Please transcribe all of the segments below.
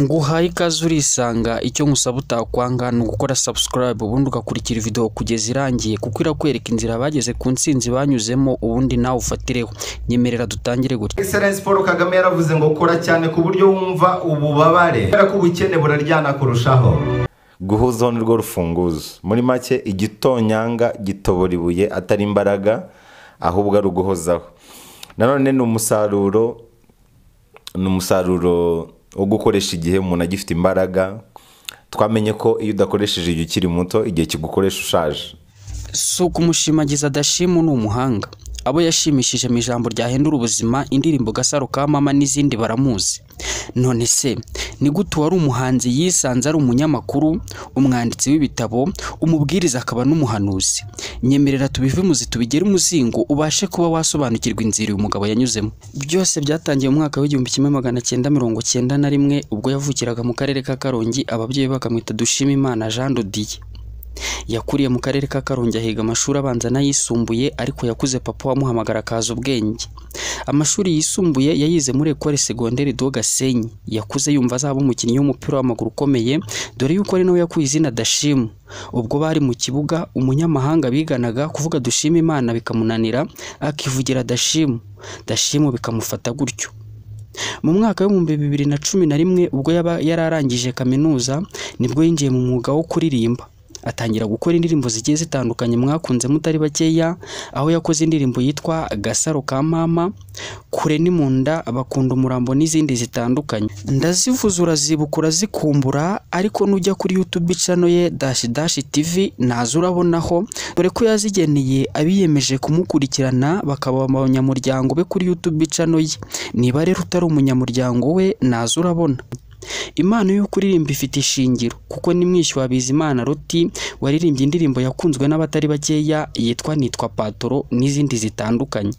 Nguhaye ikaze urisanga, icyo nkusaba utakwanga ni ugukora subscribe ubundi ugakurikira video kugeza irangiye, kuko irakwereka inzira bageze ku ntsinzi banyuzemo ubundi nawe ufatireho. Nyemerera dutangire gutya. Excellence Paul Kagame yaravuze ngo kora cyane ku buryo wumva ububabare, kubera ko ubukene buraryana kurushaho. Guhuza nirwo rufunguzo. Muri make igitonyanga gitobora ibuye atari imbaraga ahubwo ari uguhozaho. Nanone ni umusaruro wo gukoresha igihe umuntu agifite imbaraga. Twamenye ko iyo udakoresheje igihe ukiri muto, igihe kigukoresha ushaje. Suko umushimagiza Dashimu ni umuhanga. Abo yashimishije mu ijambo ryahindura ubuzima, indirimbo Gasaro ka Mama n'izindi baramuzi. None se ni gute wari umuhanzi yisanze ari umunyamakuru, umwanditsi w'ibitabo, umubwiriza akaba n'umuhanuzi? Nyemerera tubive muzi tubigere umuzingo ubashe kuba wasobanukirwa inzira uyu mugabo yanyuzemo. Byose byatangiye mu mwaka w'1991 ubwo yavukiraga mu karere ka Karongi, ababyeyi bakamwita Dushimimana Jean de Dieu. Yakuriye mu karere ka Karongi ahiga amashuri abanza n'ayisumbuye, ariko yakuze papa wamuhamagara akaza ubwenge. Amashuri yisumbuye yayize muri Ecole Secondaire de Gasenyi. Yakuze yumva azaba umukinnyi w'umupira w'amaguru ukomeye, dore yuko ari nawe yakuye izina Dashimu. Ubwo bari mu kibuga, umunyamahanga biganaga kuvuga Dushimimana bikamunanira, akivugira Dashimu. Dashimu bikamufata gutyo. Mu mwaka wa 2011 ubwo yararangije kaminuza, nibwo yinjiye mu mwuga wo kuririmba. Atangira gukora indirimbo zigiye zitandukanye mwakunze mutari bakeya, aho yakoze indirimbo yitwa Gasaro ka Mama, Kure ni munda, Abakunda umurambo n'izindi zitandukanye. Ndazivuza urazibukura zikumbura, ariko nujya kuri YouTube channel ye _TV nazo urabonaho, dore ko yazigeneye abiyemeje kumukurikirana bakaba abanyamuryango be kuri YouTube channel ye. Niba rero utari umunyamuryango we, nazo urabona. Impano yo kuririmba ifite ishingiro, kuko ni mwishywa Bizimana Roti waririmbye indirimbo yakunzwe n'abatari bakeya yitwa Nitwa Patoro n'izindi zitandukanye.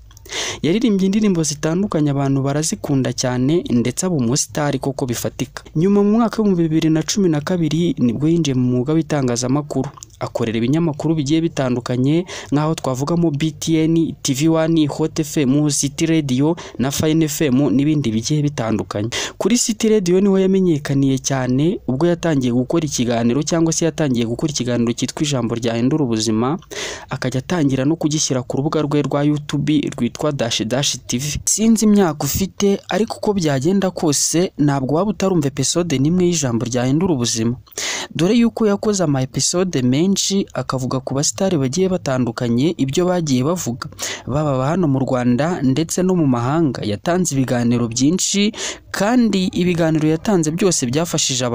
Yaririmbye indirimbo zitandukanye abantu barazikunda cyane, ndetse aba umusitari koko bifatika. Nyuma mu mwaka wa 2012 nibwo yinjiye mu mwuga w'itangazamakuru. Akorera ibinyamakuru bigiye bitandukanye, nkaho twavugamo BTN, TV1, Hot FM, City Radio na Fine FM n'ibindi bigiye bitandukanye. Kuri City Radio niho yamenyekaniye cyane ubwo yatangiye gukora ikiganiro, cyangwa se yatangiye gukora ikiganiro cyitwa Ijambo ryahindura ubuzima, akajya atangira no kugishyira ku rubuga rwe rwa YouTube rwitwa _TV. Sinzi imyaka ufite, ariko uko byagenda kose ntabwo waba utarumva episode nimwe y'Ijambo ryahindura ubuzima, dore yuko yakoze ama episode menshi akavuga ku basitari bagiye batandukanye ibyo bagiye bavuga, baba hano mu Rwanda ndetse no mu mahanga. Yatanze ibiganiro byinshi, kandi ibiganiro yatanze byose byafashije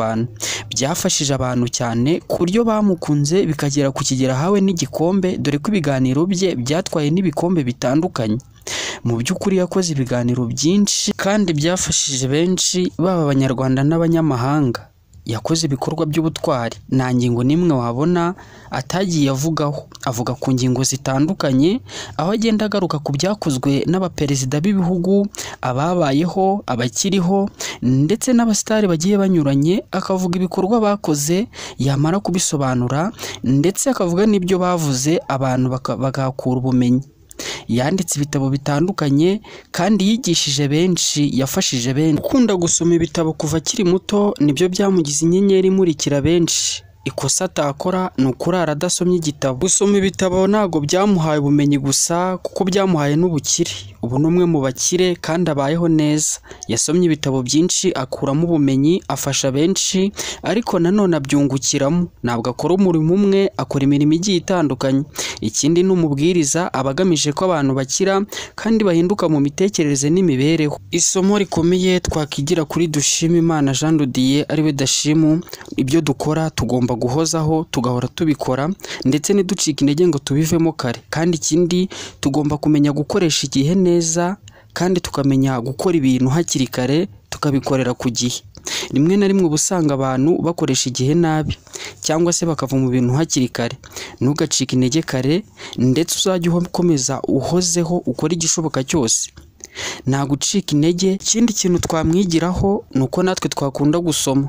abantu cyane, ku buryo bamukunze bikagera ku kigera hawe n'igikombe, dore ko ibiganiro bye byatwaye n'ibikombe bitandukanye. Mu by'ukuri yakoze ibiganiro byinshi kandi byafashije benshi, baba abanyarwanda n'abanyamahanga. Yakoze ibikorwa by'ubutwari, nta ngingo nimwe wabona atagiye avugaho. Avuga ku ngingo zitandukanye, aho agenda agaruka ku byakozwe n'abaperezida b'ibihugu, ababayeho, abakiriho, ndetse n'abasitari bagiye banyuranye. Akavuga ibikorwa bakoze, yamara kubisobanura, ndetse akavuga n'ibyo bavuze, abantu bagakura ubumenyi. Yanditse ibitabo bitandukanye kandi yigishije benshi, yafashije benshi. Ukunda gusoma ibitabo kuva akiri muto nibyo byamugize inyenyeri imurikira benshi. Ikosa atakora ni ukurara adasomye igitabo. Gusoma ibitabo ntago byamuhaye ubumenyi gusa, kuko byamuhaye n'ubukire. Ubu ni umwe mu bakire kandi abayeho neza. Yasomye ibitabo byinshi akuramo ubumenyi, afasha benshi, ariko nanone abyungukiramo. Ntabwo akora umurimo umwe, akora imirimo igiye itandukanye. Ikindi ni umubwiriza, abagamije ko abantu bakira kandi bahinduka mu mitekerereze n'imibereho. Isomo rikomeye twakigira kuri Dushimimana Jean de Dieu ariwe Dashimu: ibyo dukora tugomba guhozaho, tugahora tubikora, ndetse ntiducike intege ngo tubivemo kare. Kandi ikindi, tugomba kumenya gukoresha igihe neza, kandi tukamenya gukora ibintu hakiri kare, tukabikorera ku gihe. Rimwe na rimwe ubusanga abantu bakoresha igihe nabi, cyangwa se bakava mu bintu hakiri kare. Ntugacike intege kare, ndetse uzajye ukomeza uhozeho, ukora igishoboka cyose, nta gucika intege. Ikindi kintu twamwigiraho ni uko natwe twakunda gusoma.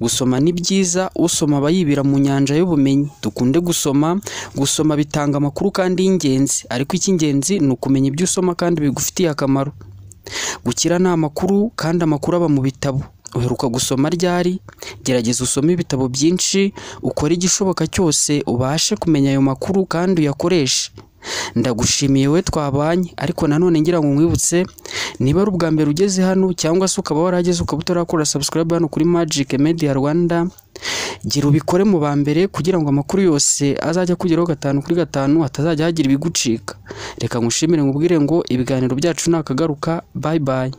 Gusoma ni byiza, usoma aba yibira mu nyanja y'ubumenyi. Dukunde gusoma bitanga amakuru kandi y'ingenzi, ariko icy'ingenzi ni ukumenya ibyo usoma kandi bigufitiye akamaro. Gukira ni amakuru, kandi amakuru aba mu bitabo. uheruka gusoma ryari? Gerageza usome ibitabo byinshi, ukore igishoboka cyose ubashe kumenya ayo makuru kandi uyakoreshe. Ndagushimiye we twabanye, ariko nanone ngira ngo nkwibutse, niba ari ubwa mbere ugeze hano cyangwa se ukaba warageze ukaba utarakora subscribe hano kuri Magic Media Rwanda, gira ubikore mu ba mbere kugira ngo amakuru yose azajya kugeraho 5 kuri 5 atazajya hagira ibigucika. Reka ngushimire nkubwire ngo ibiganiro byacu nakagaruka. Bye bye.